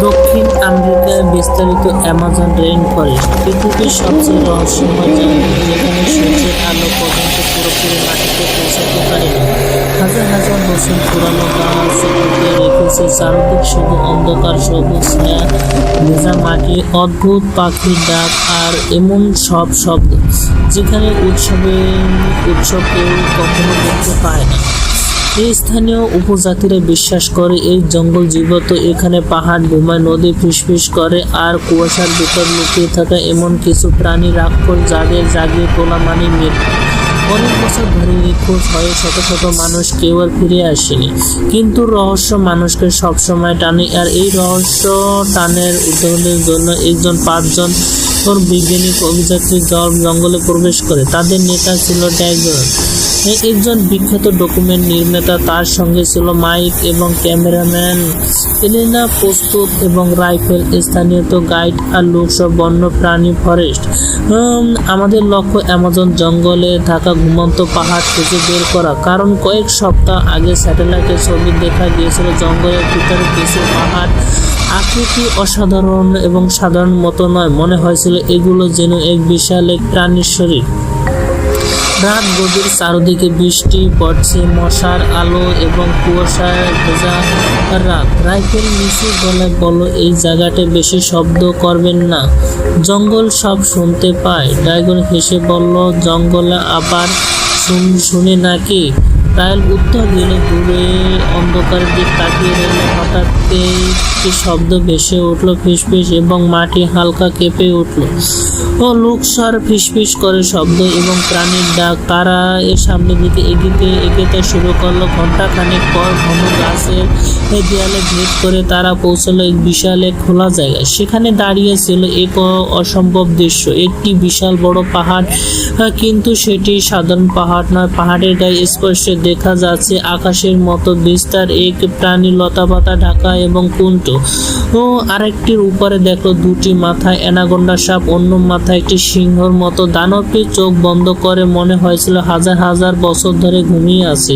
দক্ষিণ আমেরিকায় বিস্তারিত অ্যামাজন রেইন ফরেস্ট পৃথিবীর সবচেয়ে রহস্যময় জায়গা, যেখানে সূর্যের আলো পর্যন্ত পুরোপুরি মাটিতে পৌঁছাতে পারে না। হাজার হাজার বছর পুরানো গাছ ঢেকে রেখেছে চারদিক, শুধু অন্ধকার, সবুজ ছায়া, ভেজা মাটি, অদ্ভুত পাখির ডাক আর এমন সব শব্দ যেখানে উৎসব কেউ কখনো দেখতে পায় না। এই স্থানীয় উপজাতিরা বিশ্বাস করে এই জঙ্গল জীবত, এখানে পাহাড় ঘুমায়, নদী ফিসফিস করে আর কুয়াশার ভিতর লুকিয়ে থাকা এমন কিছু প্রাণী রাক্ষস যাদের জাগিয়ে তোলা মানে মৃত্যু। অনেক বছর ধরে নিখোঁজ হয়ে শত শত মানুষ, কেউ আর ফিরে আসেনি, কিন্তু রহস্য মানুষকে সবসময় টানে। আর এই রহস্য টানের উদ্ধারের জন্য একজন 5জন বৈজ্ঞানিক অভিযাত্রী জঙ্গলে প্রবেশ করে। তাদের নেতা ছিল ড্যাগন, একজন বিখ্যাত ডকুমেন্ট নির্মাতা। তার সঙ্গে ছিল মাইক এবং ক্যামেরাম্যান এলেনা, প্রস্তুত এবং রাইফেল, স্থানীয় গাইড আর লোকসব বন্য প্রাণী ফরেস্ট। আমাদের লক্ষ্য অ্যামাজন জঙ্গলে থাকা ঘুমন্ত পাহাড় খুঁজে বের করা, কারণ কয়েক সপ্তাহ আগে স্যাটেলাইটের ছবি দেখা গিয়েছিল জঙ্গলের ভিতরে কিছু পাহাড় আকৃতি অসাধারণ এবং সাধারণ মতো নয়। মনে হয়েছিল এগুলো যেন এক বিশাল এক প্রাণীর শরীর। রাত গভীর, চারদিকে বৃষ্টি পড়ছে, মশার আলো এবং কুয়াশায় ভেজা রাত। রাইফেল নিচু গলায় বলল, এই জায়গাটা বেশি শব্দ করবেন না, জঙ্গল সব শুনতে পায়। ড্রাগন হেসে বলল, জঙ্গলে আবার শুনে নাকি? রাইল উত্তর দিল। দূরে অন্ধকারের দিক তাকিয়ে রইল। হঠাৎ একটি শব্দ ভেসে উঠল, ফিসফিস, এবং মাটি হালকা কেঁপে উঠল। লোকসার ফিসফিস করে শব্দ এবং প্রাণীর ডাক। তারা এর সামনের দিকে এগোতে শুরু করলো। ঘন্টাখানেক পর ঘন গাছের দেয়ালে ভেদ করে তারা পৌঁছলো এক বিশাল এক খোলা জায়গায়। সেখানে দাঁড়িয়ে ছিল এক অসম্ভব দৃশ্য, একটি বিশাল বড় পাহাড়, কিন্তু সেটি সাধারণ পাহাড় নয়। পাহাড়ের গায়ে স্পষ্ট দেখা যাচ্ছে আকাশের মতো বিস্তার, এক প্রাণী লতাপাতা ঢাকা এবং কুণ্ঠ। আরেকটির উপরে দেখলো দুটি মাথায় অ্যানাকোন্ডা সাপ, অন্য মাথায় একটি সিংহর মতো। দানবটি চোখ বন্ধ করে মনে হয়েছিল হাজার হাজার বছর ধরে ঘুমিয়ে আছে,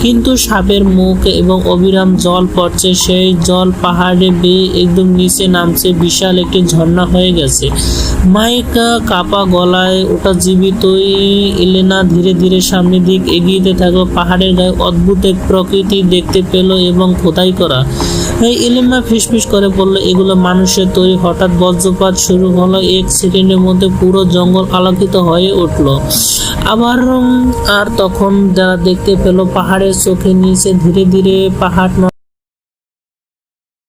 কিন্তু সাপের মুখ এবং অবিরাম জল পড়ছে। সেই জল পাহাড়ে বেয়ে একদম নিচে নামছে, বিশাল একটি ঝর্ণা হয়ে গেছে। মাইক কাপা গলায়, ওটা জীবিতই। এলেনা ধীরে ধীরে সামনের দিক এগিয়ে থাকলো। পাহাড়ের গায়ে অদ্ভুত এক প্রকৃতি দেখতে পেল এবং খোদাই করা। এলেনা ফিসফিস করে বলল, এগুলো মানুষের তৈরি। হঠাৎ বজ্রপাত শুরু হলো, 1 সেকেন্ডের মধ্যে পুরো জঙ্গল আলোকিত হয়ে উঠলো। আর তখন যারা দেখতে পেল পাহাড়ের চোখের নিচে ধীরে ধীরে পাহাড়